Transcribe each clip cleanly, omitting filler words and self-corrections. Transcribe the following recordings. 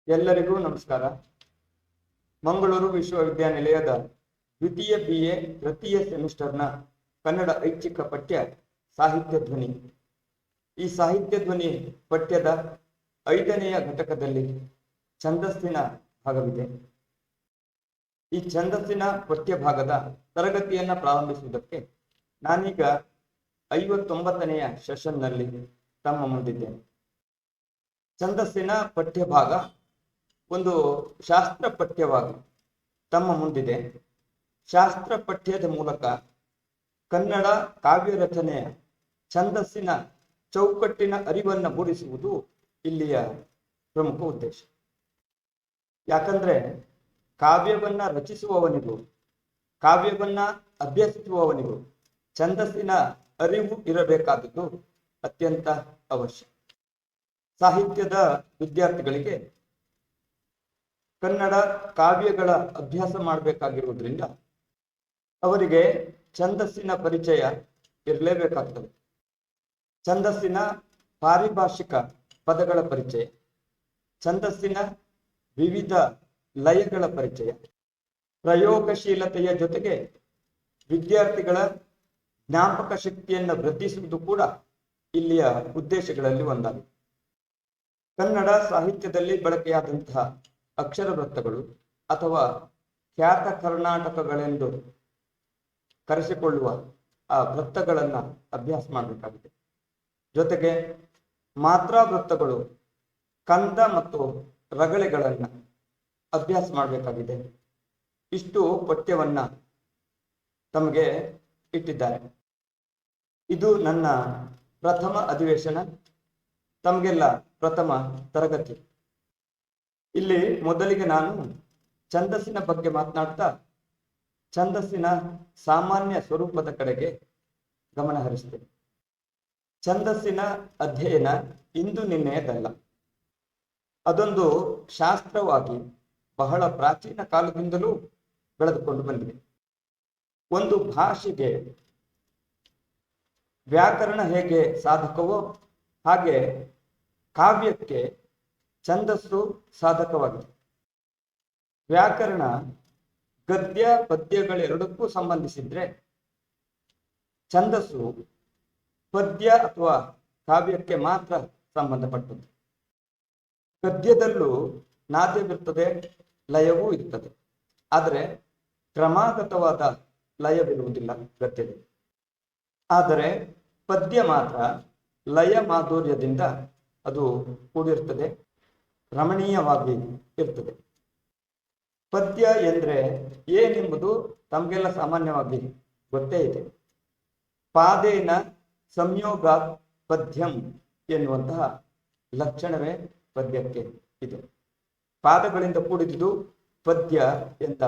ಎಲ್ಲರಿಗೂ ನಮಸ್ಕಾರ. ಮಂಗಳೂರು ವಿಶ್ವವಿದ್ಯಾನಿಲಯದ ದ್ವಿತೀಯ BA ತೃತೀಯ ಸೆಮಿಸ್ಟರ್ನ ಕನ್ನಡ ಐಚ್ಛಿಕ ಪಠ್ಯ ಸಾಹಿತ್ಯ ಧ್ವನಿ. ಈ ಸಾಹಿತ್ಯ ಧ್ವನಿ ಪಠ್ಯದ 5ನೆಯ ಘಟಕದಲ್ಲಿ ಛಂದಸ್ಸಿನ ಭಾಗವಿದೆ. ಈ ಛಂದಸ್ಸಿನ ಪಠ್ಯ ಭಾಗದ ತರಗತಿಯನ್ನು ಪ್ರಾರಂಭಿಸುವುದಕ್ಕೆ ನಾನೀಗ 59ನೆಯ ಸೆಷನ್ನಲ್ಲಿ ತಮ್ಮ ಮುಂದಿದ್ದೇನೆ. ಛಂದಸ್ಸಿನ ಪಠ್ಯ ಭಾಗ ಒಂದು ಶಾಸ್ತ್ರ ಪಠ್ಯವಾಗಿ ತಮ್ಮ ಮುಂದಿದೆ. ಶಾಸ್ತ್ರ ಪಠ್ಯದ ಮೂಲಕ ಕನ್ನಡ ಕಾವ್ಯ ರಚನೆಯ ಛಂದಸ್ಸಿನ ಚೌಕಟ್ಟಿನ ಅರಿವನ್ನು ಮೂಡಿಸುವುದು ಇಲ್ಲಿಯ ಪ್ರಮುಖ ಉದ್ದೇಶ. ಯಾಕಂದ್ರೆ ಕಾವ್ಯವನ್ನ ರಚಿಸುವವನಿಗೂ ಕಾವ್ಯವನ್ನ ಅಭ್ಯಸಿಸುವವನಿಗೂ ಛಂದಸ್ಸಿನ ಅರಿವು ಇರಬೇಕಾದದ್ದು ಅತ್ಯಂತ ಅವಶ್ಯ. ಸಾಹಿತ್ಯದ ವಿದ್ಯಾರ್ಥಿಗಳಿಗೆ ಕನ್ನಡ ಕಾವ್ಯಗಳ ಅಭ್ಯಾಸ ಮಾಡಬೇಕಾಗಿರುವುದರಿಂದ ಅವರಿಗೆ ಛಂದಸ್ಸಿನ ಪರಿಚಯ ಇರಲೇಬೇಕಾಗ್ತದೆ. ಛಂದಸ್ಸಿನ ಪಾರಿಭಾಷಿಕ ಪದಗಳ ಪರಿಚಯ, ಛಂದಸ್ಸಿನ ವಿವಿಧ ಲಯಗಳ ಪರಿಚಯ, ಪ್ರಯೋಗಶೀಲತೆಯ ಜೊತೆಗೆ ವಿದ್ಯಾರ್ಥಿಗಳ ಜ್ಞಾಪಕ ಶಕ್ತಿಯನ್ನು ವೃದ್ಧಿಸುವುದು ಕೂಡ ಇಲ್ಲಿಯ ಉದ್ದೇಶಗಳಲ್ಲಿ ಒಂದಾಗಿದೆ. ಕನ್ನಡ ಸಾಹಿತ್ಯದಲ್ಲಿ ಬಳಕೆಯಾದಂತಹ ಅಕ್ಷರ ವೃತ್ತಗಳು ಅಥವಾ ಖ್ಯಾತ ಕರ್ನಾಟಕಗಳೆಂದು ಕರೆಸಿಕೊಳ್ಳುವ ಆ ವೃತ್ತಗಳನ್ನು ಅಭ್ಯಾಸ ಮಾಡಬೇಕಾಗಿದೆ. ಜೊತೆಗೆ ಮಾತ್ರಾ ವೃತ್ತಗಳು, ಕಂದ ಮತ್ತು ರಗಳೆಗಳನ್ನು ಅಭ್ಯಾಸ ಮಾಡಬೇಕಾಗಿದೆ. ಇಷ್ಟು ಪಠ್ಯವನ್ನ ತಮಗೆ ಇಟ್ಟಿದ್ದಾರೆ. ಇದು ನನ್ನ ಪ್ರಥಮ ಅಧಿವೇಶನ, ತಮಗೆಲ್ಲ ಪ್ರಥಮ ತರಗತಿ. ಇಲ್ಲಿ ಮೊದಲಿಗೆ ನಾನು ಛಂದಸ್ಸಿನ ಬಗ್ಗೆ ಮಾತನಾಡ್ತಾ ಛಂದಸ್ಸಿನ ಸಾಮಾನ್ಯ ಸ್ವರೂಪದ ಕಡೆಗೆ ಗಮನ ಹರಿಸ್ತೇನೆ. ಛಂದಸ್ಸಿನ ಅಧ್ಯಯನ ಇಂದು ನಿನ್ನೆಯದಲ್ಲ. ಅದೊಂದು ಶಾಸ್ತ್ರವಾಗಿ ಬಹಳ ಪ್ರಾಚೀನ ಕಾಲದಿಂದಲೂ ಬೆಳೆದುಕೊಂಡು ಬಂದಿದೆ. ಒಂದು ಭಾಷೆಗೆ ವ್ಯಾಕರಣ ಹೇಗೆ ಸಾಧಕವೋ ಹಾಗೆ ಕಾವ್ಯಕ್ಕೆ ಛಂದಸ್ಸು ಸಾಧಕವಾಗಿದೆ. ವ್ಯಾಕರಣ ಗದ್ಯ ಪದ್ಯಗಳೆರಡಕ್ಕೂ ಸಂಬಂಧಿಸಿದ್ರೆ ಛಂದಸ್ಸು ಪದ್ಯ ಅಥವಾ ಕಾವ್ಯಕ್ಕೆ ಮಾತ್ರ ಸಂಬಂಧಪಟ್ಟದ್ದು. ಗದ್ಯದಲ್ಲೂ ನಾದ್ಯವಿರ್ತದೆ, ಲಯವೂ ಇರ್ತದೆ. ಆದರೆ ಕ್ರಮಾಗತವಾದ ಲಯವಿರುವುದಿಲ್ಲ ಗದ್ಯದಲ್ಲಿ. ಆದರೆ ಪದ್ಯ ಮಾತ್ರ ಲಯ ಮಾಧುರ್ಯದಿಂದ ಅದು ಕೂಡಿರ್ತದೆ, ರಮಣೀಯವಾಗಿ ಇರ್ತದೆ. ಪದ್ಯ ಎಂದ್ರೆ ಏನೆಂಬುದು ತಮಗೆಲ್ಲ ಸಾಮಾನ್ಯವಾಗಿ ಗೊತ್ತೇ ಇದೆ. ಪಾದೇನ ಸಂಯೋಗ ಪದ್ಯಂ ಎನ್ನುವಂತಹ ಲಕ್ಷಣವೇ ಪದ್ಯಕ್ಕೆ ಇದೆ. ಪಾದಗಳಿಂದ ಕೂಡಿದುದು ಪದ್ಯ ಎಂದ.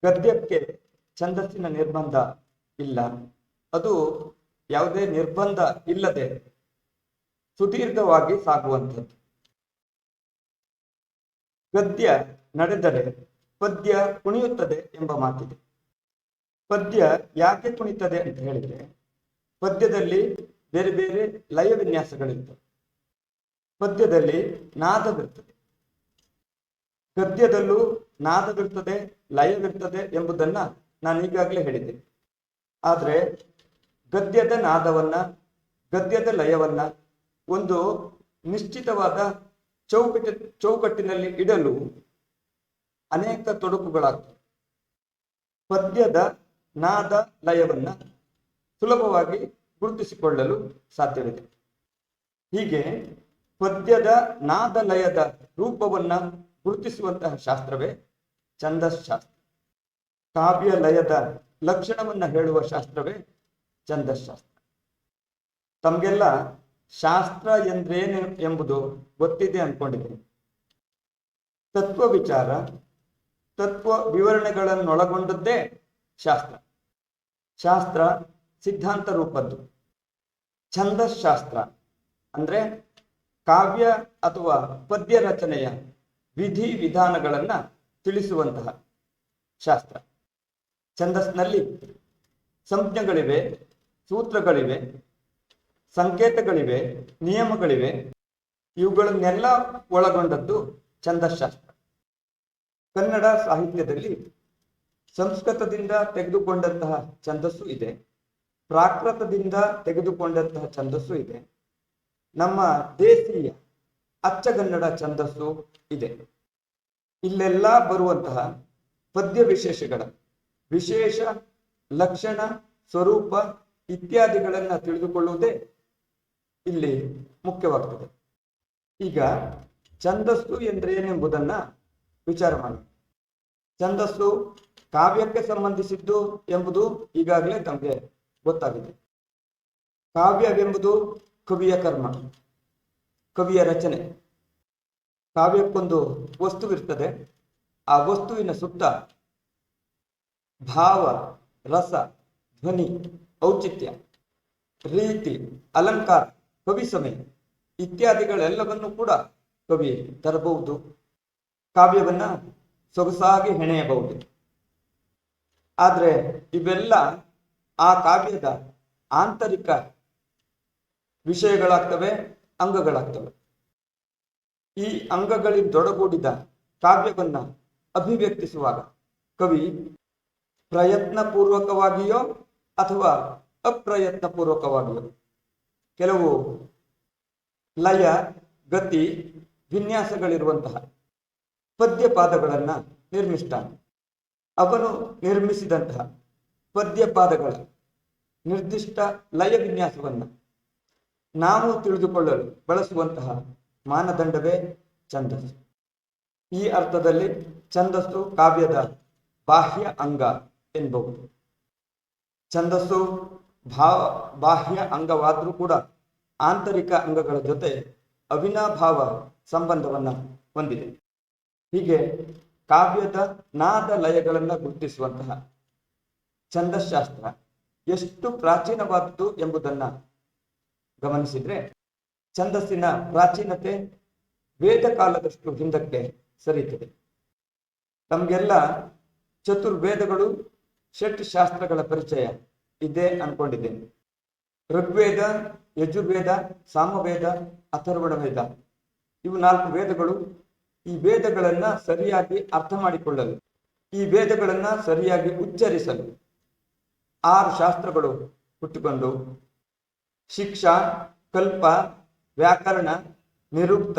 ಗದ್ಯಕ್ಕೆ ಛಂದಸ್ಸಿನ ನಿರ್ಬಂಧ ಇಲ್ಲ. ಅದು ಯಾವುದೇ ನಿರ್ಬಂಧ ಇಲ್ಲದೆ ಸುದೀರ್ಘವಾಗಿ ಸಾಗುವಂಥದ್ದು. ಗದ್ಯ ನಡೆದರೆ ಪದ್ಯ ಕುಣಿಯುತ್ತದೆ ಎಂಬ ಮಾತಿದೆ. ಪದ್ಯ ಯಾಕೆ ಕುಣಿತದೆ ಅಂತ ಹೇಳಿದ್ರೆ ಪದ್ಯದಲ್ಲಿ ಬೇರೆ ಬೇರೆ ಲಯ ವಿನ್ಯಾಸಗಳಿರ್ತವೆ. ಪದ್ಯದಲ್ಲಿ ನಾದವಿರ್ತದೆ, ಗದ್ಯದಲ್ಲೂ ನಾದವಿರ್ತದೆ, ಲಯವಿರ್ತದೆ ಎಂಬುದನ್ನ ನಾನು ಈಗಾಗಲೇ ಹೇಳಿದ್ದೆ. ಆದ್ರೆ ಗದ್ಯದ ನಾದವನ್ನ, ಗದ್ಯದ ಲಯವನ್ನ ಒಂದು ನಿಶ್ಚಿತವಾದ ಚೌಕಟ್ಟಿನಲ್ಲಿ ಇಡಲು ಅನೇಕ ತೊಡಕುಗಳಾಗ್ತವೆ. ಪದ್ಯದ ನಾದ ಲಯವನ್ನ ಸುಲಭವಾಗಿ ಗುರುತಿಸಿಕೊಳ್ಳಲು ಸಾಧ್ಯವಿದೆ. ಹೀಗೆ ಪದ್ಯದ ನಾದ ಲಯದ ರೂಪವನ್ನ ಗುರುತಿಸುವಂತಹ ಶಾಸ್ತ್ರವೇ ಛಂದಸ್ ಶಾಸ್ತ್ರ. ಕಾವ್ಯ ಲಯದ ಲಕ್ಷಣವನ್ನ ಹೇಳುವ ಶಾಸ್ತ್ರವೇ ಛಂದಸ್ ಶಾಸ್ತ್ರ. ತಮಗೆಲ್ಲ ಶಾಸ್ತ್ರ ಎಂದ್ರೇನು ಎಂಬುದು ಗೊತ್ತಿದೆ ಅನ್ಕೊಂಡಿದ್ದೀನಿ. ತತ್ವ ವಿಚಾರ, ತತ್ವ ವಿವರಣೆಗಳನ್ನೊಳಗೊಂಡದ್ದೇ ಶಾಸ್ತ್ರ. ಶಾಸ್ತ್ರ ಸಿದ್ಧಾಂತ ರೂಪದ್ದು. ಛಂದಸ್ ಶಾಸ್ತ್ರ ಅಂದ್ರೆ ಕಾವ್ಯ ಅಥವಾ ಪದ್ಯ ರಚನೆಯ ವಿಧಿ ವಿಧಾನಗಳನ್ನ ತಿಳಿಸುವಂತಹ ಶಾಸ್ತ್ರ. ಛಂದಸ್ನಲ್ಲಿ ಸಂಜ್ಞೆಗಳಿವೆ, ಸೂತ್ರಗಳಿವೆ, ಸಂಕೇತಗಳಿವೆ, ನಿಯಮಗಳಿವೆ. ಇವುಗಳನ್ನೆಲ್ಲ ಒಳಗೊಂಡದ್ದು ಛಂದಶಾಸ್ತ್ರ. ಕನ್ನಡ ಸಾಹಿತ್ಯದಲ್ಲಿ ಸಂಸ್ಕೃತದಿಂದ ತೆಗೆದುಕೊಂಡಂತಹ ಛಂದಸ್ಸು ಇದೆ, ಪ್ರಾಕೃತದಿಂದ ತೆಗೆದುಕೊಂಡಂತಹ ಛಂದಸ್ಸು ಇದೆ, ನಮ್ಮ ದೇಶೀಯ ಅಚ್ಚಗನ್ನಡ ಛಂದಸ್ಸು ಇದೆ. ಇಲ್ಲೆಲ್ಲ ಬರುವಂತಹ ಪದ್ಯ ವಿಶೇಷಗಳ ವಿಶೇಷ ಲಕ್ಷಣ, ಸ್ವರೂಪ ಇತ್ಯಾದಿಗಳನ್ನು ತಿಳಿದುಕೊಳ್ಳುವುದೇ ಇಲ್ಲಿ ಮುಖ್ಯವಾಗ್ತದೆ. ಈಗ ಛಂದಸ್ಸು ಎಂದರೇನೆಂಬುದನ್ನ ವಿಚಾರ ಮಾಡಿ. ಛಂದಸ್ಸು ಕಾವ್ಯಕ್ಕೆ ಸಂಬಂಧಿಸಿದ್ದು ಎಂಬುದು ಈಗಾಗಲೇ ತಮಗೆ ಗೊತ್ತಾಗಿದೆ. ಕಾವ್ಯವೆಂಬುದು ಕವಿಯ ಕರ್ಮ, ಕವಿಯ ರಚನೆ. ಕಾವ್ಯಕ್ಕೊಂದು ವಸ್ತುವಿರ್ತದೆ. ಆ ವಸ್ತುವಿನ ಸುತ್ತ ಭಾವ, ರಸ, ಧ್ವನಿ, ಔಚಿತ್ಯ, ರೀತಿ, ಅಲಂಕಾರ, ಕವಿ ಸಮಯ ಇತ್ಯಾದಿಗಳೆಲ್ಲವನ್ನು ಕೂಡ ಕವಿ ತರಬಹುದು. ಕಾವ್ಯವನ್ನ ಸೊಗಸಾಗಿ ಹೆಣೆಯಬಹುದು. ಆದರೆ ಇವೆಲ್ಲ ಆ ಕಾವ್ಯದ ಆಂತರಿಕ ವಿಷಯಗಳಾಗ್ತವೆ, ಅಂಗಗಳಾಗ್ತವೆ. ಈ ಅಂಗಗಳಿಂದೊಡಗೂಡಿದ ಕಾವ್ಯವನ್ನ ಅಭಿವ್ಯಕ್ತಿಸುವಾಗ ಕವಿ ಪ್ರಯತ್ನಪೂರ್ವಕವಾಗಿಯೋ ಅಥವಾ ಅಪ್ರಯತ್ನಪೂರ್ವಕವಾಗಿಯೋ ಕೆಲವು ಲಯ, ಗತಿ, ವಿನ್ಯಾಸಗಳಿರುವಂತಹ ಪದ್ಯಪಾದಗಳನ್ನ ನಿರ್ಮಿಸ್ತಾನೆ. ಅವನು ನಿರ್ಮಿಸಿದಂತಹ ಪದ್ಯಪಾದಗಳ ನಿರ್ದಿಷ್ಟ ಲಯ ವಿನ್ಯಾಸವನ್ನ ನಾವು ತಿಳಿದುಕೊಳ್ಳಲು ಬಳಸುವಂತಹ ಮಾನದಂಡವೇ ಛಂದಸ್ಸು. ಈ ಅರ್ಥದಲ್ಲಿ ಛಂದಸ್ಸು ಕಾವ್ಯದ ಬಾಹ್ಯ ಅಂಗ ಎನ್ನಬಹುದು. ಛಂದಸ್ಸು ಬಾಹ್ಯ ಅಂಗವಾದರೂ ಕೂಡ ಆಂತರಿಕ ಅಂಗಗಳ ಜೊತೆ ಅವಿನಾಭಾವ ಸಂಬಂಧವನ್ನ ಹೊಂದಿದೆ. ಹೀಗೆ ಕಾವ್ಯದ ನಾದ ಲಯಗಳನ್ನು ಗುರುತಿಸುವಂತಹ ಛಂದಶಾಸ್ತ್ರ ಎಷ್ಟು ಪ್ರಾಚೀನವಾದದ್ದು ಎಂಬುದನ್ನ ಗಮನಿಸಿದ್ರೆ ಛಂದಸ್ಸಿನ ಪ್ರಾಚೀನತೆ ವೇದ ಕಾಲದಷ್ಟು ಹಿಂದಕ್ಕೆ ಸರಿಯುತ್ತದೆ. ತಮಗೆಲ್ಲ ಚತುರ್ವೇದಗಳು, ಷಟ್ ಶಾಸ್ತ್ರಗಳ ಪರಿಚಯ ಇದೆ ಅನ್ಕೊಂಡಿದ್ದೇನೆ. ಋಗ್ವೇದ, ಯಜುರ್ವೇದ, ಸಾಮವೇದ, ಅಥರ್ವಣ ವೇದ, ಇವು 4 ವೇದಗಳು. ಈ ವೇದಗಳನ್ನ ಸರಿಯಾಗಿ ಅರ್ಥ ಮಾಡಿಕೊಳ್ಳಲು, ಈ ವೇದಗಳನ್ನ ಸರಿಯಾಗಿ ಉಚ್ಚರಿಸಲು 6 ಶಾಸ್ತ್ರಗಳು ಹುಟ್ಟಿಕೊಂಡು ಶಿಕ್ಷಾ, ಕಲ್ಪ, ವ್ಯಾಕರಣ, ನಿರುಕ್ತ,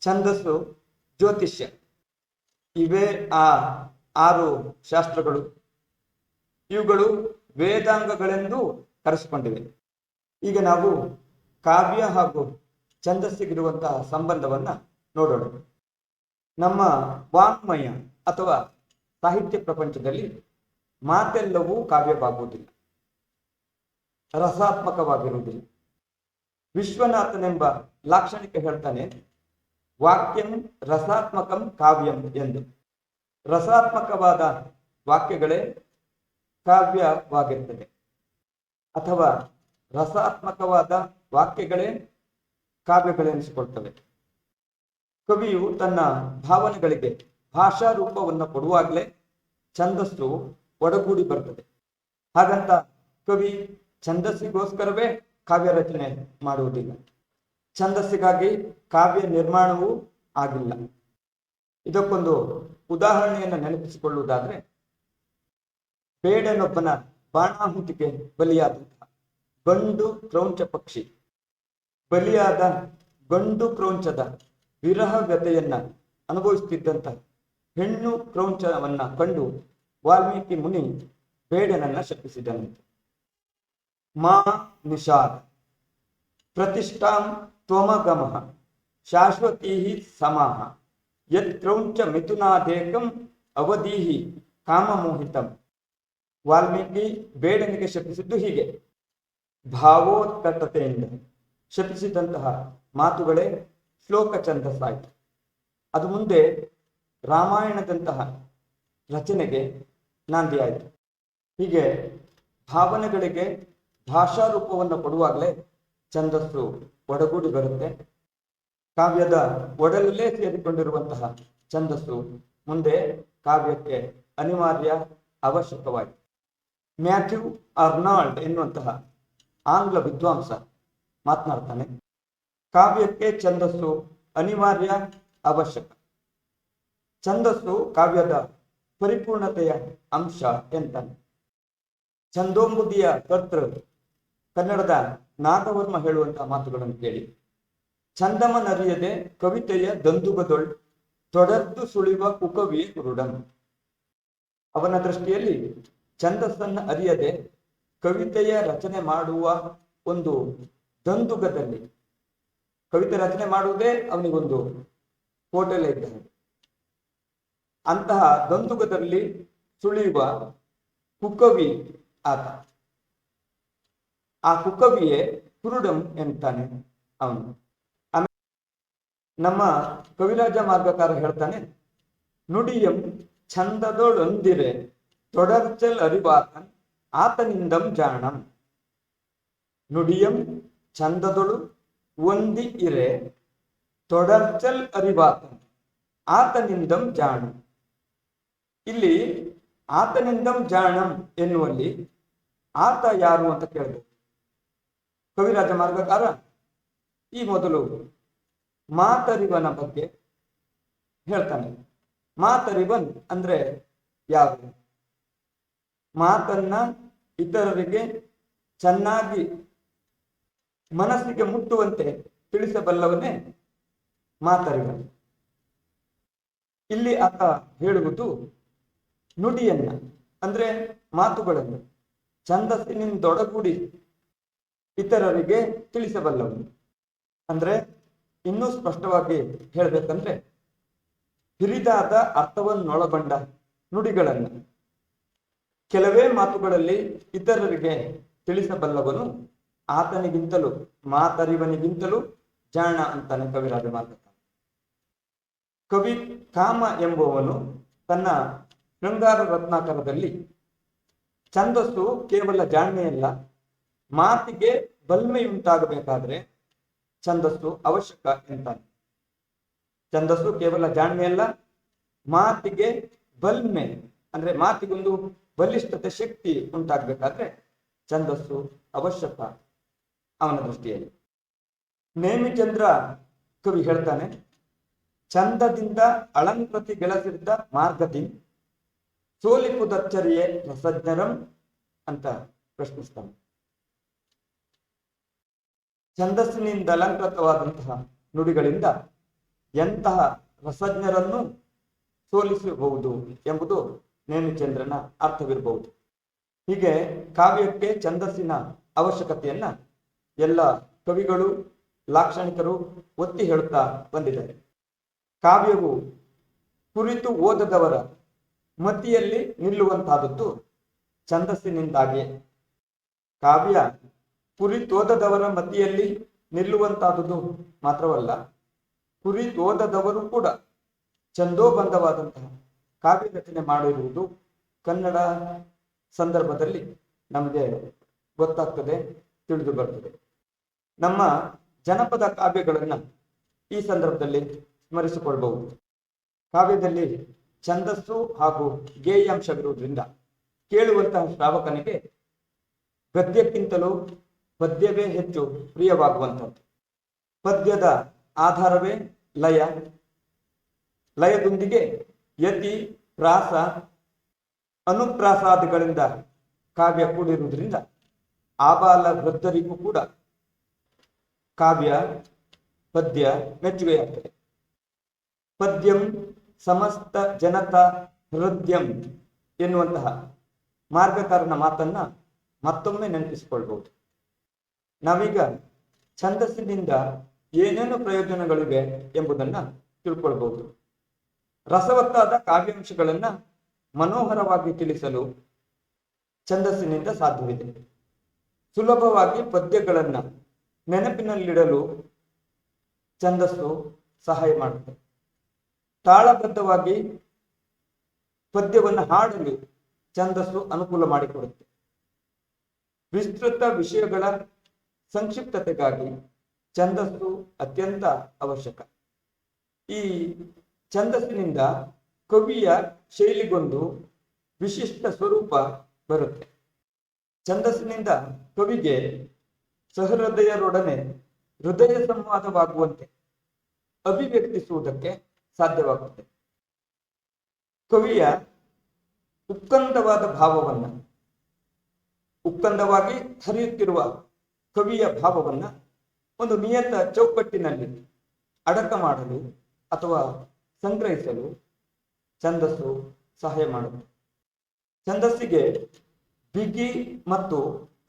ಛಂದಸ್ಸು, ಜ್ಯೋತಿಷ್ಯ ಇವೇ ಆ 6 ಶಾಸ್ತ್ರಗಳು. ಇವುಗಳು ವೇದಾಂಗಗಳೆಂದು ಕರೆಸಿಕೊಂಡಿವೆ. ಈಗ ನಾವು ಕಾವ್ಯ ಹಾಗೂ ಛಂದಸ್ಸಿಗಿರುವಂತಹ ಸಂಬಂಧವನ್ನ ನೋಡೋಣ. ನಮ್ಮ ವಾಂಗ್ಮಯ ಅಥವಾ ಸಾಹಿತ್ಯ ಪ್ರಪಂಚದಲ್ಲಿ ಮಾತೆಲ್ಲವೂ ಕಾವ್ಯವಾಗುವುದಿಲ್ಲ, ರಸಾತ್ಮಕವಾಗಿರುವುದಿಲ್ಲ. ವಿಶ್ವನಾಥನೆಂಬ ಲಾಕ್ಷಣಿಕ ಹೇಳ್ತಾನೆ, ವಾಕ್ಯಂ ರಸಾತ್ಮಕಂ ಕಾವ್ಯಂ ಎಂದು. ರಸಾತ್ಮಕವಾದ ವಾಕ್ಯಗಳೇ ಕಾವ್ಯವಾಗಿರ್ತದೆ, ಅಥವಾ ರಸಾತ್ಮಕವಾದ ವಾಕ್ಯಗಳೇ ಕಾವ್ಯಗಳೆನಿಸಿಕೊಳ್ತವೆ. ಕವಿಯು ತನ್ನ ಭಾವನೆಗಳಿಗೆ ಭಾಷಾ ರೂಪವನ್ನು ಕೊಡುವಾಗಲೇ ಛಂದಸ್ಸು ಒಡಗೂಡಿ ಬರ್ತದೆ. ಹಾಗಂತ ಕವಿ ಛಂದಸ್ಸಿಗೋಸ್ಕರವೇ ಕಾವ್ಯ ರಚನೆ ಮಾಡುವುದಿಲ್ಲ, ಛಂದಸ್ಸಿಗಾಗಿ ಕಾವ್ಯ ನಿರ್ಮಾಣವೂ ಆಗಿಲ್ಲ. ಇದಕ್ಕೊಂದು ಉದಾಹರಣೆಯನ್ನು ನೆನಪಿಸಿಕೊಳ್ಳುವುದಾದ್ರೆ, ಬೇಡನೊಬ್ಬನ ಬಾಣಾಹುತಿಗೆ ಬಲಿಯಾದಂತಹ ಗಂಡು ಕ್ರೌಂಚ ಪಕ್ಷಿ, ಬಲಿಯಾದ ಗಂಡು ಕ್ರೌಂಚದ ವಿರಹ ವ್ಯತೆಯನ್ನ ಅನುಭವಿಸುತ್ತಿದ್ದಂತ ಹೆಣ್ಣು ಕ್ರೌಂಚವನ್ನ ಕಂಡು ವಾಲ್ಮೀಕಿ ಮುನಿ ಬೇಡನನ್ನ ಶಪಿಸಿದನಂತೆ. ಮಾ ನಿಷಾದ್ ಪ್ರತಿಷ್ಠಾಂ ತ್ವಮಗಮಃ ಶಾಶ್ವತೀಹಿ ಸಮಾಹ ಯತ್ ಕ್ರೌಂಚ ಮಿಥುನಾದೇಕಂ ಅವಧೀಹಿ ಕಾಮಮೋಹಿತಂ. ವಾಲ್ಮೀಕಿ ಬೇಡನಿಗೆ ಶಪಿಸಿದ್ದು ಹೀಗೆ. ಭಾವೋತ್ಕಟತೆಯಿಂದ ಶಪಿಸಿದಂತಹ ಮಾತುಗಳೇ ಶ್ಲೋಕ ಛಂದಸ್ಸಾಯಿತು. ಅದು ಮುಂದೆ ರಾಮಾಯಣದಂತಹ ರಚನೆಗೆ ನಾಂದಿಯಾಯಿತು. ಹೀಗೆ ಭಾವನೆಗಳಿಗೆ ಭಾಷಾ ರೂಪವನ್ನು ಕೊಡುವಾಗಲೇ ಛಂದಸ್ಸು ಒಡಗೂಡಿ ಬರುತ್ತೆ. ಕಾವ್ಯದ ಒಡಲಲ್ಲೇ ಸೇರಿಕೊಂಡಿರುವಂತಹ ಛಂದಸ್ಸು ಮುಂದೆ ಕಾವ್ಯಕ್ಕೆ ಅನಿವಾರ್ಯ, ಅವಶ್ಯಕವಾಯಿತು. ಮ್ಯಾಥ್ಯೂ ಅರ್ನಾಲ್ಡ್ ಎನ್ನುವಂತಹ ಆಂಗ್ಲ ವಿದ್ವಾಂಸ ಮಾತನಾಡ್ತಾನೆ, ಕಾವ್ಯಕ್ಕೆ ಛಂದಸ್ಸು ಅನಿವಾರ್ಯ, ಅವಶ್ಯಕ. ಛಂದಸ್ಸು ಕಾವ್ಯದ ಪರಿಪೂರ್ಣತೆಯ ಅಂಶ ಎಂತಾನೆ. ಛಂದೋಂಬುದಿಯ ಕರ್ತೃ ಕನ್ನಡದ ನಾಗವರ್ಮ ಹೇಳುವಂತಹ ಮಾತುಗಳನ್ನು ಕೇಳಿ. ಛಂದಮನರಿಯದೆ ಕವಿತೆಯ ದಂದುಗದೊಳ್ ತೊಡರ್ದು ಸುಳಿವ ಕುಕವಿ ಕುರುಡಂ. ಅವನ ದೃಷ್ಟಿಯಲ್ಲಿ ಛಂದಸ್ಸನ್ನು ಅರಿಯದೆ ಕವಿತೆಯ ರಚನೆ ಮಾಡುವ ಒಂದು ದಂದುಗದಲ್ಲಿ, ಕವಿತೆ ರಚನೆ ಮಾಡುವುದೇ ಅವನಿಗೊಂದು ಹೋಟೆಲ್ ಇದ್ದ ಹಾಗೆ, ಅಂತಹ ದಂದುಗದಲ್ಲಿ ಸುಳಿಯುವ ಕುಕವಿ ಆತ. ಆ ಕುಕವಿಯೇ ಕುರುಡಂ ಎಂತಾನೆ ಅವನು. ಆಮೇಲೆ ನಮ್ಮ ಕವಿರಾಜ ಮಾರ್ಗಕಾರ ಹೇಳ್ತಾನೆ, ನುಡಿಯಂ ಛಂದದೊಳೊಂದಿರೆ ತೊಡರ್ಚಲ್ ಅರಿವಾತನ್ ಆತನಿಂದಂ ಜಾಣಂ. ನುಡಿಯಂ ಛಂದದೊಳು ಒಂದಿ ಇರೆ ತೊಡರ್ಚಲ್ ಅರಿವಾತನ್ ಆತನಿಂದಂ ಜಾಣಂ. ಇಲ್ಲಿ ಆತನಿಂದಂ ಜಾಣಂ ಎನ್ನುವಲ್ಲಿ ಆತ ಯಾರು ಅಂತ ಕೇಳಬೇಕು. ಕವಿರಾಜ ಮಾರ್ಗಕಾರ ಈ ಮೊದಲು ಮಾತರಿವನ ಬಗ್ಗೆ ಹೇಳ್ತಾನೆ. ಮಾತರಿವನ್ ಅಂದ್ರೆ ಯಾರು? ಮಾತನ್ನ ಇತರರಿಗೆ ಚೆನ್ನಾಗಿ ಮನಸ್ಸಿಗೆ ಮುಟ್ಟುವಂತೆ ತಿಳಿಸಬಲ್ಲವನೇ ಮಾತರಿವನ್. ಇಲ್ಲಿ ಆತ ಹೇಳುವುದು ನುಡಿಯನ್ನ ಅಂದ್ರೆ ಮಾತುಗಳನ್ನು ಛಂದಸ್ಸಿನಿಂದೊಡಗೂಡಿ ಇತರರಿಗೆ ತಿಳಿಸಬಲ್ಲವನು. ಅಂದ್ರೆ ಇನ್ನೂ ಸ್ಪಷ್ಟವಾಗಿ ಹೇಳ್ಬೇಕಂದ್ರೆ ಹಿರಿದಾದ ಅರ್ಥವನ್ನೊಳಗೊಂಡ ನುಡಿಗಳನ್ನು ಕೆಲವೇ ಮಾತುಗಳಲ್ಲಿ ಇತರರಿಗೆ ತಿಳಿಸಬಲ್ಲವನು ಆತನಿಗಿಂತಲೂ, ಮಾತರಿವನಿಗಿಂತಲೂ ಜಾಣ ಅಂತಾನೆ ಕವಿರಾಜ ಮಾರ್ಗಕಾರ. ಕವಿ ಕಾಮ ಎಂಬುವನು ತನ್ನ ಶೃಂಗಾರ ರತ್ನಾಕರದಲ್ಲಿ ಛಂದಸ್ಸು ಕೇವಲ ಜಾಣ್ಮೆಯಲ್ಲ, ಮಾತಿಗೆ ಬಲ್ಮೆಯುಂಟಾಗಬೇಕಾದ್ರೆ ಛಂದಸ್ಸು ಅವಶ್ಯಕ ಎಂತಾನೆ. ಛಂದಸ್ಸು ಕೇವಲ ಜಾಣ್ಮೆಯಲ್ಲ, ಮಾತಿಗೆ ಬಲ್ಮೆ ಅಂದ್ರೆ ಮಾತಿಗೊಂದು ಬಲಿಷ್ಠತೆ, ಶಕ್ತಿ ಉಂಟಾಗಬೇಕಾದ್ರೆ ಛಂದಸ್ಸು ಅವಶ್ಯಕ ಅವನ ದೃಷ್ಟಿಯಲ್ಲಿ. ನೇಮಿಚಂದ್ರ ಕವಿ ಹೇಳ್ತಾನೆ, ಛಂದದಿಂದ ಅಳಂಕೃತಿ ಗೆಳಸಿದ್ದ ಮಾರ್ಗದಿ ಸೋಲಿಪುದಚ್ಚರಿಯೇ ರಸಜ್ಞರಂ ಅಂತ ಪ್ರಶ್ನಿಸ್ತಾನೆ. ಛಂದಸ್ಸಿನಿಂದ ಅಲಂಕೃತವಾದಂತಹ ನುಡಿಗಳಿಂದ ಎಂತಹ ರಸಜ್ಞರನ್ನು ಸೋಲಿಸಬಹುದು ಎಂಬುದು ನೇಮಿಚಂದ್ರನ ಅರ್ಥವಿರಬಹುದು. ಹೀಗೆ ಕಾವ್ಯಕ್ಕೆ ಛಂದಸ್ಸಿನ ಅವಶ್ಯಕತೆಯನ್ನ ಎಲ್ಲ ಕವಿಗಳು, ಲಾಕ್ಷಣಿಕರು ಒತ್ತಿ ಹೇಳುತ್ತಾ ಬಂದಿದ್ದಾರೆ. ಕಾವ್ಯವು ಕುರಿತು ಓದದವರ ಮತಿಯಲ್ಲಿ ನಿಲ್ಲುವಂತಹದ್ದು ಛಂದಸ್ಸಿನಿಂದಾಗಿಯೇ. ಕಾವ್ಯ ಕುರಿತೋದದವರ ಮತಿಯಲ್ಲಿ ನಿಲ್ಲುವಂತಹದ್ದು ಮಾತ್ರವಲ್ಲ, ಕುರಿತೋದದವರು ಕೂಡ ಛಂದೋಬಂಧವಾದಂತಹ ಕಾವ್ಯ ರಚನೆ ಮಾಡಿರುವುದು ಕನ್ನಡ ಸಂದರ್ಭದಲ್ಲಿ ನಮಗೆ ಗೊತ್ತಾಗ್ತದೆ, ತಿಳಿದು ಬರ್ತದೆ. ನಮ್ಮ ಜನಪದ ಕಾವ್ಯಗಳನ್ನ ಈ ಸಂದರ್ಭದಲ್ಲಿ ಸ್ಮರಿಸಿಕೊಳ್ಬಹುದು. ಕಾವ್ಯದಲ್ಲಿ ಛಂದಸ್ಸು ಹಾಗೂ ಗೇಯಾಂಶವಿರುವುದರಿಂದ ಕೇಳುವಂತಹ ಶ್ರಾವಕನಿಗೆ ಗದ್ಯಕ್ಕಿಂತಲೂ ಪದ್ಯವೇ ಹೆಚ್ಚು ಪ್ರಿಯವಾಗುವಂಥದ್ದು. ಪದ್ಯದ ಆಧಾರವೇ ಲಯ, ಲಯದೊಂದಿಗೆ ಯತಿ, ಪ್ರಾಸ, ಅನುಪ್ರಾಸಾದಿಗಳಿಂದ ಕಾವ್ಯ ಕೂಡಿರುವುದರಿಂದ ಆಬಾಲ ವೃದ್ಧರಿಗೂ ಕೂಡ ಕಾವ್ಯ ಪದ್ಯ ಮೆಚ್ಚುಗೆಯಾಗ್ತದೆ. ಪದ್ಯಂ ಸಮಸ್ತ ಜನತಾ ಹೃದಯಂ ಎನ್ನುವಂತಹ ಮಾರ್ಗಕಾರನ ಮಾತನ್ನ ಮತ್ತೊಮ್ಮೆ ನೆನಪಿಸಿಕೊಳ್ಬಹುದು. ನಾವೀಗ ಛಂದಸ್ಸಿನಿಂದ ಏನೇನು ಪ್ರಯೋಜನಗಳಿವೆ ಎಂಬುದನ್ನ ತಿಳ್ಕೊಳ್ಬಹುದು. ರಸವತ್ತಾದ ಕಾವ್ಯಾಂಶಗಳನ್ನ ಮನೋಹರವಾಗಿ ತಿಳಿಸಲು ಛಂದಸ್ಸಿನಿಂದ ಸಾಧ್ಯವಿದೆ. ಸುಲಭವಾಗಿ ಪದ್ಯಗಳನ್ನ ನೆನಪಿನಲ್ಲಿಡಲು ಛಂದಸ್ಸು ಸಹಾಯ ಮಾಡುತ್ತದೆ. ತಾಳಬದ್ಧವಾಗಿ ಪದ್ಯವನ್ನು ಹಾಡಲು ಛಂದಸ್ಸು ಅನುಕೂಲ ಮಾಡಿಕೊಡುತ್ತೆ. ವಿಸ್ತೃತ ವಿಷಯಗಳ ಸಂಕ್ಷಿಪ್ತತೆಗಾಗಿ ಛಂದಸ್ಸು ಅತ್ಯಂತ ಅವಶ್ಯಕ. ಈ ಛಂದಸ್ಸಿನಿಂದ ಕವಿಯ ಶೈಲಿಗೊಂದು ವಿಶಿಷ್ಟ ಸ್ವರೂಪ ಬರುತ್ತೆ. ಛಂದಸ್ಸಿನಿಂದ ಕವಿಗೆ ಸಹೃದಯರೊಡನೆ ಹೃದಯ ಸಂವಾದವಾಗುವಂತೆ ಅಭಿವ್ಯಕ್ತಿಸುವುದಕ್ಕೆ ಸಾಧ್ಯವಾಗುತ್ತೆ. ಕವಿಯ ಉತ್ಕಂದವಾದ ಭಾವವನ್ನ, ಉತ್ಕಂದವಾಗಿ ಹರಿಯುತ್ತಿರುವ ಕವಿಯ ಭಾವವನ್ನ ಒಂದು ನಿಯತ ಚೌಕಟ್ಟಿನಲ್ಲಿ ಅಡಕ ಮಾಡಲು ಅಥವಾ ಸಂಗ್ರಹಿಸಲು ಛಂದಸ್ಸು ಸಹಾಯ ಮಾಡುತ್ತೆ. ಛಂದಸ್ಸಿಗೆ ಬಿಗಿ ಮತ್ತು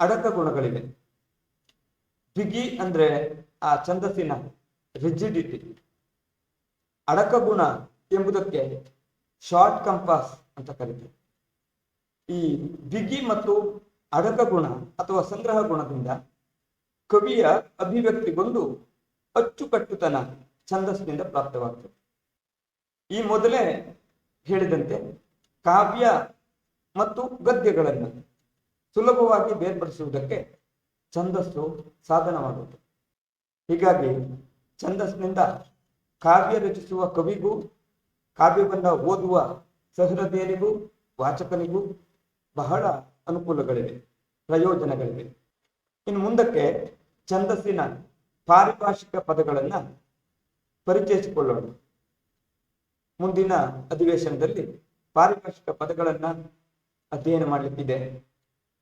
ಅಡಕ ಗುಣಗಳಿವೆ. ಬಿಗಿ ಅಂದ್ರೆ ಆ ಛಂದಸ್ಸಿನ ರಿಜಿಡಿಟಿ. ಅಡಕ ಗುಣ ಎಂಬುದಕ್ಕೆ ಶಾರ್ಟ್ ಕಂಪಾಸ್ ಅಂತ ಕರೀತಾರೆ. ಈ ಬಿಗಿ ಮತ್ತು ಅಡಕ ಗುಣ ಅಥವಾ ಸಂಗ್ರಹ ಗುಣದಿಂದ ಕವಿಯ ಅಭಿವ್ಯಕ್ತಿಗೊಂದು ಅಚ್ಚುಕಟ್ಟುತನ ಛಂದಸ್ಸಿನಿಂದ ಪ್ರಾಪ್ತವಾಗ್ತದೆ. ಈ ಮೊದಲೇ ಹೇಳಿದಂತೆ ಕಾವ್ಯ ಮತ್ತು ಗದ್ಯಗಳನ್ನು ಸುಲಭವಾಗಿ ಬೇರ್ಪಡಿಸುವುದಕ್ಕೆ ಛಂದಸ್ಸು ಸಾಧನವಾಗುತ್ತದೆ. ಹೀಗಾಗಿ ಛಂದಸ್ಸಿನಿಂದ ಕಾವ್ಯ ರಚಿಸುವ ಕವಿಗೂ, ಕಾವ್ಯವನ್ನು ಓದುವ ಸಹೃದಯರಿಗೂ, ವಾಚಕನಿಗೂ ಬಹಳ ಅನುಕೂಲಗಳಿವೆ, ಪ್ರಯೋಜನಗಳಿವೆ. ಇನ್ನು ಮುಂದಕ್ಕೆ ಛಂದಸ್ಸಿನ ಪಾರಿಭಾಷಿಕ ಪದಗಳನ್ನು ಪರಿಚಯಿಸಿಕೊಳ್ಳೋಣ. ಮುಂದಿನ ಅಧಿವೇಶನದಲ್ಲಿ ಪಾರಿಭಾಷಿಕ ಪದಗಳನ್ನು ಅಧ್ಯಯನ ಮಾಡಲಿಕ್ಕಿದೆ.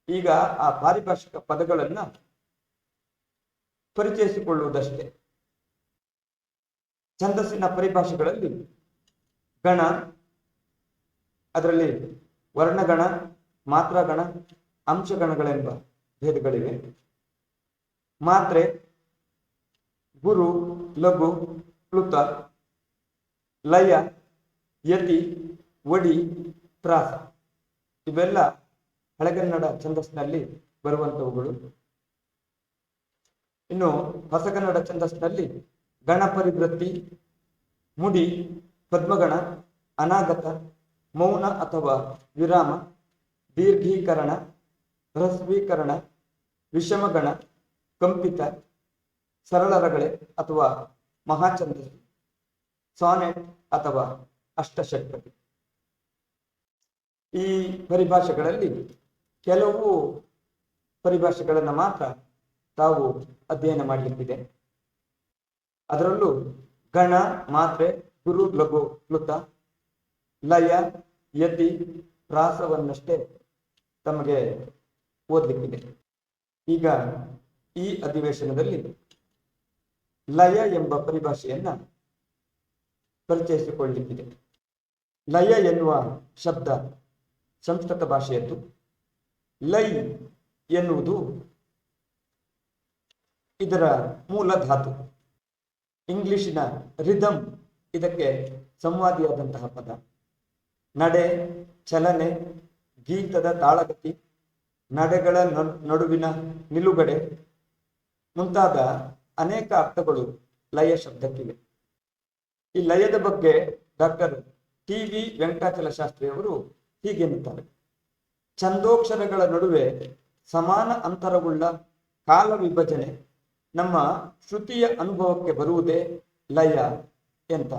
ಈಗ ಆ ಪಾರಿಭಾಷಿಕ ಪದಗಳನ್ನ ಪರಿಚಯಿಸಿಕೊಳ್ಳುವುದಷ್ಟೇ. ಛಂದಸ್ಸಿನ ಪರಿಭಾಷೆಗಳಲ್ಲಿ ಗಣ, ಅದರಲ್ಲಿ ವರ್ಣಗಣ, ಮಾತ್ರಾಗಣ, ಅಂಶಗಣಗಳೆಂಬ ಭೇದಗಳಿವೆ. ಮಾತ್ರೆ, ಗುರು, ಲಘು, ಪ್ಲುತ, ಲಯ, ಯತಿ, ವಡಿ, ಪ್ರಾಸ ಇವೆಲ್ಲ ಹಳೆಗನ್ನಡ ಛಂದಸ್ಸಿನಲ್ಲಿ ಬರುವಂತವುಗಳು. ಇನ್ನು ಹೊಸಗನ್ನಡ ಛಂದಸ್ಸಿನಲ್ಲಿ ಗಣಪರಿವೃತ್ತಿ, ಮುಡಿ, ಪದ್ಮಗಣ, ಅನಾಗತ, ಮೌನ ಅಥವಾ ವಿರಾಮ, ದೀರ್ಘೀಕರಣ, ಹ್ರಸ್ವೀಕರಣ, ವಿಷಮಗಣ, ಕಂಪಿತ, ಸರಳರಗಳೆ ಅಥವಾ ಮಹಾಛಂದಸ್ಸು, ಸಾನೆಟ್ ಅಥವಾ ಅಷ್ಟಷಟ್ಪದಿ. ಈ ಪರಿಭಾಷೆಗಳಲ್ಲಿ ಕೆಲವು ಪರಿಭಾಷೆಗಳನ್ನು ಮಾತ್ರ ತಾವು ಅಧ್ಯಯನ ಮಾಡಲಿಕ್ಕಿದೆ. ಅದರಲ್ಲೂ ಗಣ, ಮಾತ್ರೆ, ಗುರು, ಲಘು, ಪ್ಲುತ, ಲಯ, ಯತಿ, ಪ್ರಾಸವನ್ನಷ್ಟೇ ತಮಗೆ ಓದಲಿಕ್ಕಿದೆ. ಈಗ ಈ ಅಧಿವೇಶನದಲ್ಲಿ ಲಯ ಎಂಬ ಪರಿಭಾಷೆಯನ್ನ ಪರಿಚಯಿಸಿಕೊಳ್ಳಲಿಕ್ಕಿದೆ. ಲಯ ಎನ್ನುವ ಶಬ್ದ ಸಂಸ್ಕೃತ ಭಾಷೆಯದ್ದು. ಲೈ ಎನ್ನುವುದು ಇದರ ಮೂಲ ಧಾತು. ಇಂಗ್ಲಿಶಿನ ರಿದಮ್ ಇದಕ್ಕೆ ಸಂವಾದಿಯಾದಂತಹ ಪದ. ನಡೆ, ಚಲನೆ, ಗೀತದ ತಾಳಗತಿ, ನಡೆಗಳ ನಡುವಿನ ನಿಲುಗಡೆ ಮುಂತಾದ ಅನೇಕ ಅರ್ಥಗಳು ಲಯ ಶಬ್ದಕ್ಕಿವೆ. ಈ ಲಯದ ಬಗ್ಗೆ ಡಾಕ್ಟರ್ ಟಿ.ವಿ. ವೆಂಕಟಾಚಲ ಶಾಸ್ತ್ರಿಯವರು ಹೀಗೆನ್ನುತ್ತಾರೆ: ಛಂದೋಕ್ಷರಗಳ ನಡುವೆ ಸಮಾನ ಅಂತರವುಳ್ಳ ಕಾಲ ವಿಭಜನೆ ನಮ್ಮ ಶ್ರುತಿಯ ಅನುಭವಕ್ಕೆ ಬರುವುದೇ ಲಯ ಎಂತ.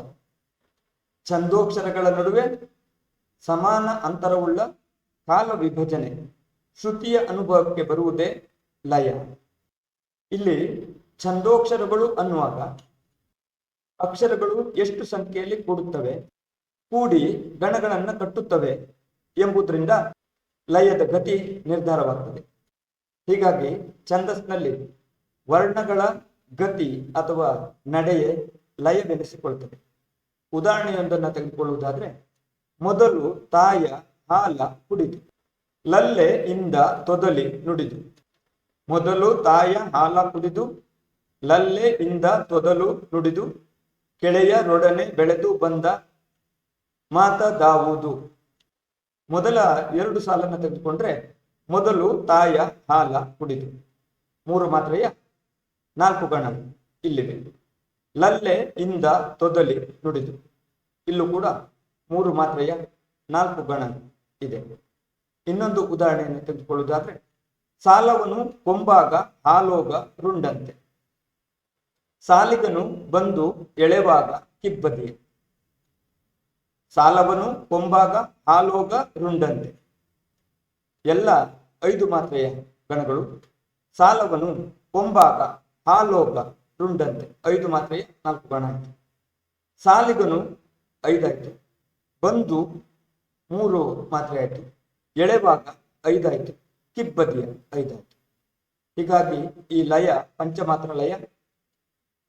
ಛಂದೋಕ್ಷರಗಳ ನಡುವೆ ಸಮಾನ ಅಂತರವುಳ್ಳ ಕಾಲ ವಿಭಜನೆ ಶ್ರುತಿಯ ಅನುಭವಕ್ಕೆ ಬರುವುದೇ ಲಯ. ಇಲ್ಲಿ ಛಂದೋಕ್ಷರಗಳು ಅನ್ನುವಾಗ ಅಕ್ಷರಗಳು ಎಷ್ಟು ಸಂಖ್ಯೆಯಲ್ಲಿ ಕೂಡುತ್ತವೆ, ಕೂಡಿ ಗಣಗಳನ್ನು ಕಟ್ಟುತ್ತವೆ ಎಂಬುದರಿಂದ ಲಯದ ಗತಿ ನಿರ್ಧಾರವಾಗ್ತದೆ. ಹೀಗಾಗಿ ಛಂದಸ್ಸಿನಲ್ಲಿ ವರ್ಣಗಳ ಗತಿ ಅಥವಾ ನಡೆಯೇ ಲಯವೆನಿಸಿಕೊಳ್ತದೆ. ಉದಾಹರಣೆಯೊಂದನ್ನು ತೆಗೆದುಕೊಳ್ಳುವುದಾದ್ರೆ, ಮೊದಲು ತಾಯ ಹಾಲ ಕುಡಿದು, ಲಲ್ಲೆ ಇಂದ ತೊದಲಿ ನುಡಿದು. ಮೊದಲು ತಾಯ ಹಾಲ ಕುಡಿದು, ಲಲ್ಲೆ ಇಂದ ತೊದಲು ನುಡಿದು, ಕೆಳೆಯರೊಡನೆ ಬೆಳೆದು ಬಂದ ಮಾತದಾವುದು. ಮೊದಲ ಎರಡು ಸಾಲನ್ನು ತೆಗೆದುಕೊಂಡ್ರೆ, ಮೊದಲು ತಾಯ ಹಾಲ ಕುಡಿದು, 3 ಮಾತ್ರೆಯ 4 ಗಣ ಇಲ್ಲಿವೆ. ಲಲ್ಲೆ ಇಂದ ತೊದಲಿ ನುಡಿದು, ಇಲ್ಲೂ ಕೂಡ 3 ಮಾತ್ರೆಯ 4 ಗಣ ಇದೆ. ಇನ್ನೊಂದು ಉದಾಹರಣೆಯನ್ನು ತೆಗೆದುಕೊಳ್ಳುವುದಾದ್ರೆ, ಸಾಲವನು ಕೊಂಬಾಗ ಹಾಲೋಗ ರುಂಡಂತೆ. ಸಾಲಿಗನು ಬಂದು ಎಳೆವಾಗ ಕಿಬ್ಬದಿ. ಸಾಲವನು ಕೊಂಬಾಗ ಹಾಲೋಗ ರುಂಡಂತೆ ಎಲ್ಲ 5 ಮಾತ್ರೆಯ ಗಣಗಳು. ಸಾಲವನು ಕೊಂಬಾಗ ಹಾಲೋಗ ರುಂಡಂತೆ 5 ಮಾತ್ರೆಯ 4 ಗಣ ಆಯ್ತು. ಸಾಲಿಗನು 5 ಆಯ್ತು. ಬಂದು 3 ಮಾತ್ರೆ ಆಯಿತು, ಎಳೆವಾಗ 5 ಆಯಿತು, ಕಿಬ್ಬದಿಯ 5 ಆಯಿತು. ಹೀಗಾಗಿ ಈ ಲಯ ಪಂಚಮಾತ್ರ ಲಯ.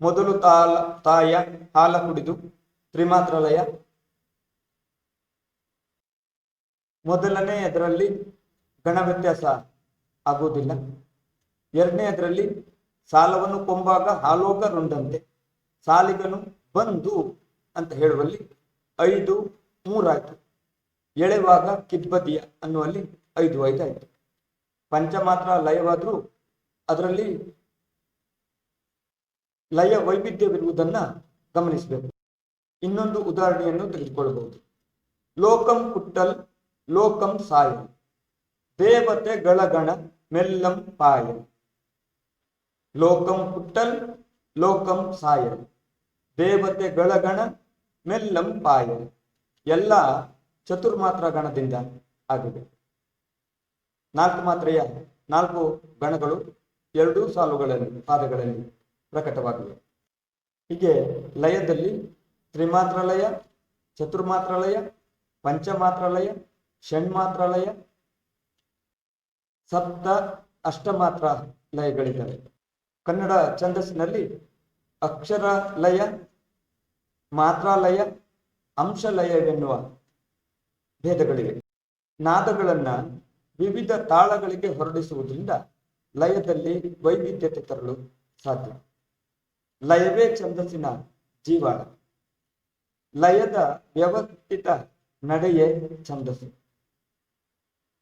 ಮೊದಲು ತಾಯ ಹಾಲ ಕುಡಿದು ತ್ರಿಮಾತ್ರ ಲಯ. ಮೊದಲನೇ ಅದರಲ್ಲಿ ಗಣ ವ್ಯತ್ಯಾಸ ಆಗುವುದಿಲ್ಲ. ಎರಡನೇ ಅದರಲ್ಲಿ ಸಾಲವನ್ನು ಕೊಂಬಾಗ ಹಾಲೋಗ ರುಂಡಂತೆ, ಸಾಲಿಗನು ಬಂದು ಅಂತ ಹೇಳುವಲ್ಲಿ 5 3 ಆಯ್ತು, ಎಳೆವಾಗ ಕಿಬ್ಬದಿಯ ಅನ್ನುವಲ್ಲಿ 5 5 ಆಯ್ತು. ಪಂಚಮಾತ್ರ ಲಯವಾದ್ರೂ ಅದರಲ್ಲಿ ಲಯ ವೈವಿಧ್ಯವಿರುವುದನ್ನ ಗಮನಿಸಬೇಕು. ಇನ್ನೊಂದು ಉದಾಹರಣೆಯನ್ನು ತೆಗೆದುಕೊಳ್ಳಬಹುದು. ಲೋಕಂ ಕುಟ್ಟಲ್ ಲೋಕಂ ಸಾಯಲ್, ದೇವತೆಗಳ ಗಣ ಮೆಲ್ಲಂ ಪಾಯಲ್. ಲೋಕಂ ಕುಟ್ಟಲ್ ಲೋಕಂ ಸಾಯಲ್, ದೇವತೆಗಳ ಗಣ ಮೆಲ್ಲಂ ಪಾಯಲ್. ಎಲ್ಲ ಚತುರ್ಮಾತ್ರ ಗಣದಿಂದ ಆಗಿದೆ. 4 ಮಾತ್ರೆಯ 4 ಗಣಗಳು 2 ಸಾಲುಗಳಲ್ಲಿ ಪಾದಗಳಲ್ಲಿ ಪ್ರಕಟವಾಗಿವೆ. ಹೀಗೆ ಲಯದಲ್ಲಿ ತ್ರಿಮಾತ್ರ ಲಯ, ಚತುರ್ಮಾತ್ರ ಲಯ, ಪಂಚಮಾತ್ರ ಲಯ, ಷಣ್ಮಾತ್ರ ಲಯ, ಸಪ್ತ ಅಷ್ಟಮಾತ್ರ ಲಯಗಳಿದ್ದಾವೆ. ಕನ್ನಡ ಛಂದಸ್ಸಿನಲ್ಲಿ ಅಕ್ಷರ ಲಯ, ಮಾತ್ರಾಲಯ, ಅಂಶಲಯವೆನ್ನುವ ಭೇದಗಳಿವೆ. ನಾದಗಳನ್ನ ವಿವಿಧ ತಾಳಗಳಿಗೆ ಹೊರಡಿಸುವುದರಿಂದ ಲಯದಲ್ಲಿ ವೈವಿಧ್ಯತೆ ತರಲು ಸಾಧ್ಯ. ಲಯವೇ ಛಂದಸ್ಸಿನ ಜೀವಾಳ. ಲಯದ ವ್ಯವಸ್ಥಿತ ನಡೆಯೇ ಛಂದಸ್ಸು.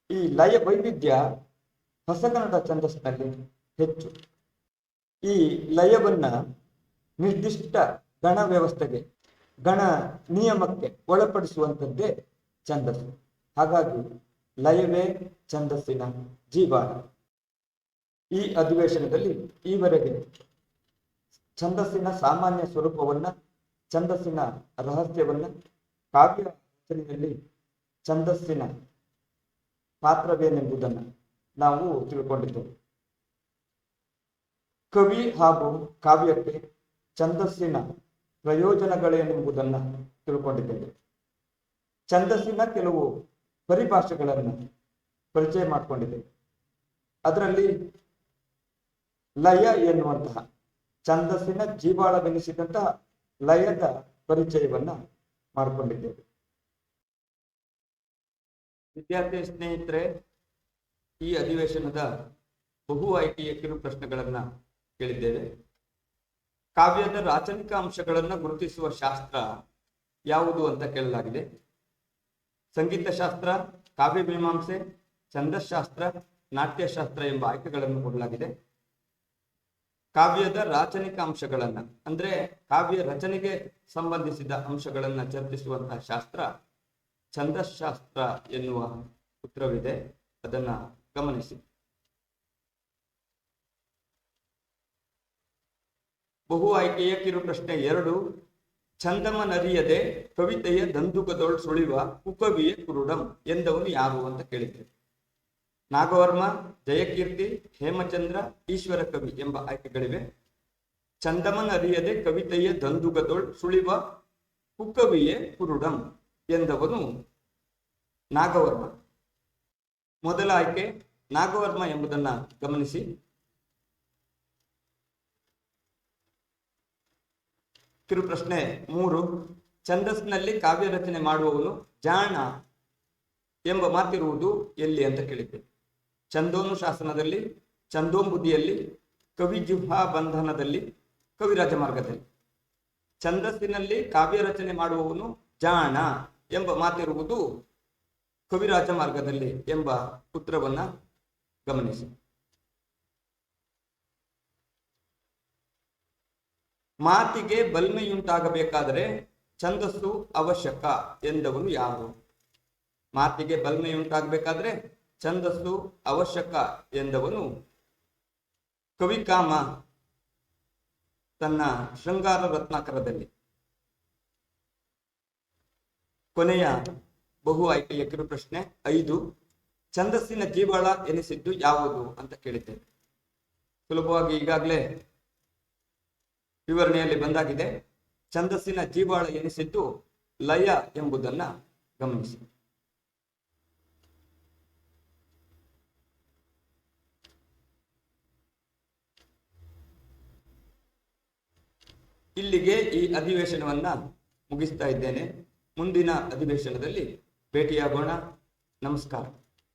ಈ ಲಯ ವೈವಿಧ್ಯ ಹೊಸಗನ್ನಡ ಛಂದಸ್ಸಿನಲ್ಲಿ ಹೆಚ್ಚು. ಈ ಲಯವನ್ನ ನಿರ್ದಿಷ್ಟ ಗಣ ವ್ಯವಸ್ಥೆಗೆ, ಗಣ ನಿಯಮಕ್ಕೆ ಒಳಪಡಿಸುವಂಥದ್ದೇ ಛಂದಸ್ಸು. ಹಾಗಾಗಿ ಲಯವೇ ಛಂದಸ್ಸಿನ ಜೀವಾಳ. ಈ ಅಧಿವೇಶನದಲ್ಲಿ ಈವರೆಗೆ ಛಂದಸ್ಸಿನ ಸಾಮಾನ್ಯ ಸ್ವರೂಪವನ್ನ, ಛಂದಸ್ಸಿನ ರಹಸ್ಯವನ್ನ, ಕಾವ್ಯ ರಚನೆಯಲ್ಲಿ ಛಂದಸ್ಸಿನ ಪಾತ್ರವೇನೆಂಬುದನ್ನು ನಾವು ತಿಳ್ಕೊಂಡಿದ್ದೇವೆ. ಕವಿ ಹಾಗೂ ಕಾವ್ಯಕ್ಕೆ ಛಂದಸ್ಸಿನ ಪ್ರಯೋಜನಗಳೇನೆಂಬುದನ್ನು ತಿಳ್ಕೊಂಡಿದ್ದೇವೆ. ಛಂದಸ್ಸಿನ ಕೆಲವು ಪರಿಭಾಷೆಗಳನ್ನು ಪರಿಚಯ ಮಾಡಿಕೊಂಡಿದ್ದೇವೆ. ಅದರಲ್ಲಿ ಲಯ ಎನ್ನುವಂತಹ ಛಂದಸ್ಸಿನ ಜೀವಾಳವೆನಿಸಿದಂತಹ ಲಯದ ಪರಿಚಯವನ್ನ ಮಾಡಿಕೊಂಡಿದ್ದೇವೆ. ವಿದ್ಯಾರ್ಥಿ ಸ್ನೇಹಿತರೆ, ಈ ಅಧಿವೇಶನದ ಬಹು ಆಯ್ಕೆಯ ಕಿರು ಪ್ರಶ್ನೆಗಳನ್ನ ಕೇಳಿದ್ದೇವೆ. ಕಾವ್ಯದ ರಾಚನಿಕ ಅಂಶಗಳನ್ನು ಗುರುತಿಸುವ ಶಾಸ್ತ್ರ ಯಾವುದು ಅಂತ ಕೇಳಲಾಗಿದೆ. ಸಂಗೀತ ಶಾಸ್ತ್ರ, ಕಾವ್ಯ ಮೀಮಾಂಸೆ, ಛಂದಶಾಸ್ತ್ರ, ನಾಟ್ಯಶಾಸ್ತ್ರ ಎಂಬ ಆಯ್ಕೆಗಳನ್ನು ಕೊಡಲಾಗಿದೆ. ಕಾವ್ಯದ ರಾಚನಿಕ ಅಂಶಗಳನ್ನ ಅಂದ್ರೆ ಕಾವ್ಯ ರಚನೆಗೆ ಸಂಬಂಧಿಸಿದ ಅಂಶಗಳನ್ನ ಚರ್ಚಿಸುವಂತಹ ಶಾಸ್ತ್ರ ಛಂದಶಾಸ್ತ್ರ ಎನ್ನುವ ಉತ್ತರವಿದೆ. ಅದನ್ನ ಗಮನಿಸಿ. ಬಹು ಆಯ್ಕೆಯ ಕಿರು ಪ್ರಶ್ನೆ 2, ಛಂದಮನರಿಯದೆ ಕವಿತೆಯ ದಂದುಕದೊಳ್ ಸುಳಿವ ಕುಕವಿಯ ಕುರುಡಂ ಎಂದವನು ಯಾರು ಅಂತ ಕೇಳಿದ್ದೇವೆ. ನಾಗವರ್ಮ, ಜಯಕೀರ್ತಿ, ಹೇಮಚಂದ್ರ, ಈಶ್ವರ ಕವಿ ಎಂಬ ಆಯ್ಕೆಗಳಿವೆ. ಛಂದಮನರಿಯದೆ ಕವಿತೆಯ ದಂದುಕದೊಳ್ ಸುಳಿವ ಕುಕವಿಯೇ ಕುರುಡಂ ಎಂದವನು ನಾಗವರ್ಮ. ಮೊದಲ ಆಯ್ಕೆ ನಾಗವರ್ಮ ಎಂಬುದನ್ನ ಗಮನಿಸಿ. ಕಿರು ಪ್ರಶ್ನೆ 3, ಛಂದಸ್ಸಿನಲ್ಲಿ ಕಾವ್ಯ ರಚನೆ ಮಾಡುವವನು ಜಾಣ ಎಂಬ ಮಾತಿರುವುದು ಎಲ್ಲಿ ಅಂತ ಕೇಳಿದ್ದೇವೆ. ಛಂದೋನುಶಾಸನದಲ್ಲಿ, ಛಂದೋಂಬುದಿಯಲ್ಲಿ, ಕವಿಜಿಹ್ವಾ ಬಂಧನದಲ್ಲಿ, ಕವಿರಾಜ ಮಾರ್ಗದಲ್ಲಿ. ಛಂದಸ್ಸಿನಲ್ಲಿ ಕಾವ್ಯ ರಚನೆ ಮಾಡುವವನು ಜಾಣ ಎಂಬ ಮಾತಿರುವುದು ಕವಿರಾಜ ಮಾರ್ಗದಲ್ಲಿ ಎಂಬ ಉತ್ತರವನ್ನ ಗಮನಿಸಿ. ಮಾತಿಗೆ ಬಲ್ಮೆಯುಂಟಾಗಬೇಕಾದರೆ ಛಂದಸ್ಸು ಅವಶ್ಯಕ ಎಂದವನು ಯಾರು? ಮಾತಿಗೆ ಬಲ್ಮೆಯುಂಟಾಗಬೇಕಾದ್ರೆ ಛಂದಸ್ಸು ಅವಶ್ಯಕ ಎಂದವನು ಕವಿಕಾಮ ತನ್ನ ಶೃಂಗಾರ ರತ್ನಾಕರದಲ್ಲಿ. ಕೊನೆಯ ಬಹು ಆಯ್ಕೆಯ ಕಿರು ಪ್ರಶ್ನೆ 5, ಛಂದಸ್ಸಿನ ಜೀವಾಳ ಎನಿಸಿದ್ದು ಯಾವುದು ಅಂತ ಕೇಳಿದ್ದೇವೆ. ಸುಲಭವಾಗಿ ಈಗಾಗಲೇ ವಿವರಣೆಯಲ್ಲಿ ಬಂದಾಗಿದೆ. ಛಂದಸ್ಸಿನ ಜೀವಾಳ ಎನಿಸಿದ್ದು ಲಯ ಎಂಬುದನ್ನ ಗಮನಿಸಿ. ಇಲ್ಲಿಗೆ ಈ ಅಧಿವೇಶನವನ್ನ ಮುಗಿಸ್ತಾ ಇದ್ದೇನೆ. ಮುಂದಿನ ಅಧಿವೇಶನದಲ್ಲಿ ಭೇಟಿಯಾಗೋಣ. ನಮಸ್ಕಾರ.